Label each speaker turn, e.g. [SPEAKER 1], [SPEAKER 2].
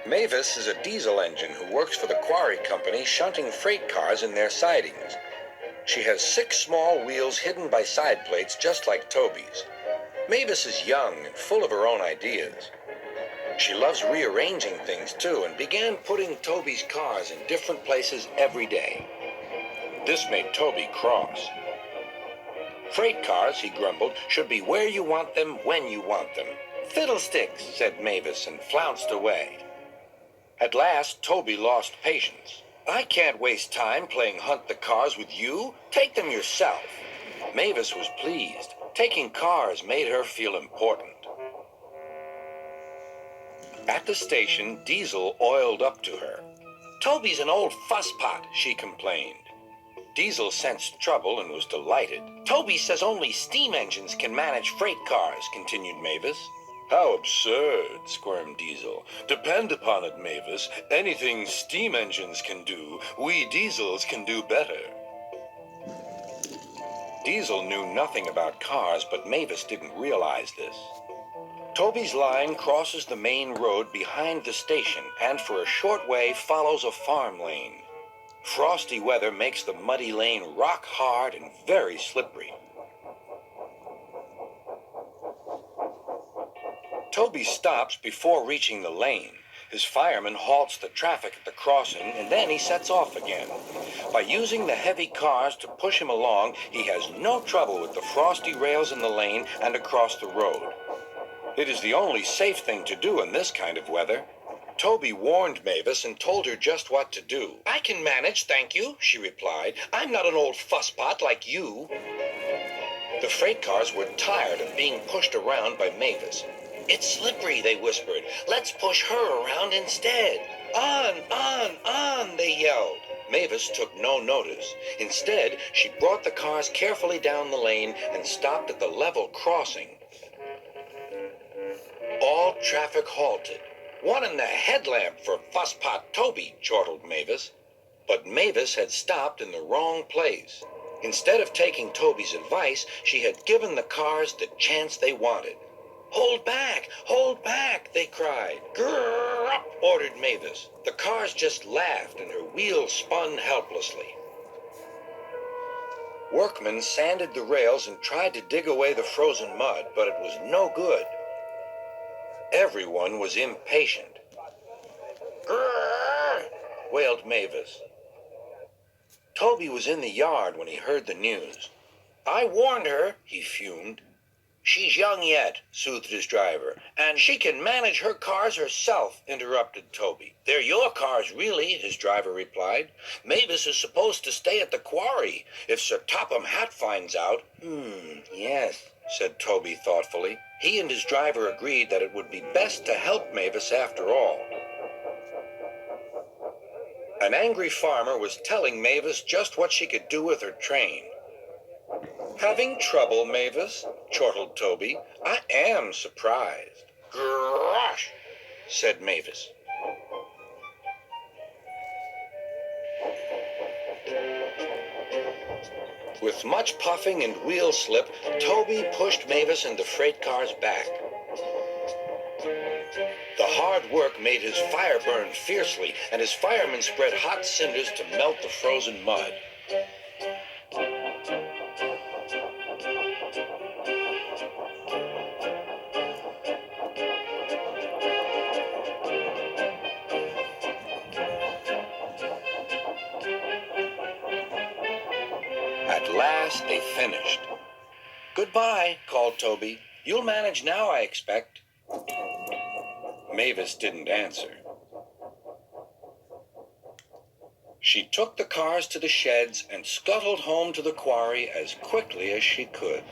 [SPEAKER 1] Mavis is a diesel engine who works for the quarry company shunting freight cars in their sidings. She has 6 small wheels hidden by side plates just like Toby's. Mavis is young and full of her own ideas. She loves rearranging things too and began putting Toby's cars in different places every day. This made Toby cross. Freight cars, he grumbled, should be where you want them when you want them. Fiddlesticks, said Mavis and flounced away. At last, Toby lost patience. I can't waste time playing hunt the cars with you. Take them yourself. Mavis was pleased. Taking cars made her feel important. At the station, Diesel oiled up to her. Toby's an old fusspot, she complained. Diesel sensed trouble and was delighted. Toby says only steam engines can manage freight cars, continued Mavis. How absurd, squirmed Diesel. Depend upon it, Mavis. Anything steam engines can do, we diesels can do better. Diesel knew nothing about cars, but Mavis didn't realize this. Toby's line crosses the main road behind the station and for a short way follows a farm lane. Frosty weather makes the muddy lane rock hard and very slippery. Toby stops before reaching the lane. His fireman halts the traffic at the crossing, and then he sets off again. By using the heavy cars to push him along, he has no trouble with the frosty rails in the lane and across the road. It is the only safe thing to do in this kind of weather. Toby warned Mavis and told her just what to do. I can manage, thank you, she replied. I'm not an old fusspot like you. The freight cars were tired of being pushed around by Mavis. It's slippery, they whispered. Let's push her around instead. On, they yelled. Mavis took no notice. Instead, she brought the cars carefully down the lane and stopped at the level crossing. All traffic halted. One in the headlamp for fusspot Toby, chortled Mavis. But Mavis had stopped in the wrong place. Instead of taking Toby's advice, she had given the cars the chance they wanted. Hold back, they cried. Grrr up, ordered Mavis. The cars just laughed and her wheels spun helplessly. Workmen sanded the rails and tried to dig away the frozen mud, but it was no good. Everyone was impatient. Grrr, wailed Mavis. Toby was in the yard when he heard the news. I warned her, he fumed. She's young yet, soothed his driver, and she can manage her cars herself, interrupted Toby. They're your cars, really, his driver replied. Mavis is supposed to stay at the quarry. If Sir Topham Hatt finds out... Yes, said Toby thoughtfully. He and his driver agreed that it would be best to help Mavis after all. An angry farmer was telling Mavis just what she could do with her train. Having trouble, Mavis? Chortled Toby. I am surprised. Grosh, said Mavis. With much puffing and wheel slip, Toby pushed Mavis and the freight cars back. The hard work made his fire burn fiercely, and his firemen spread hot cinders to melt the frozen mud. At last they finished. Goodbye, called Toby. You'll manage now, I expect. Mavis didn't answer. She took the cars to the sheds and scuttled home to the quarry as quickly as she could.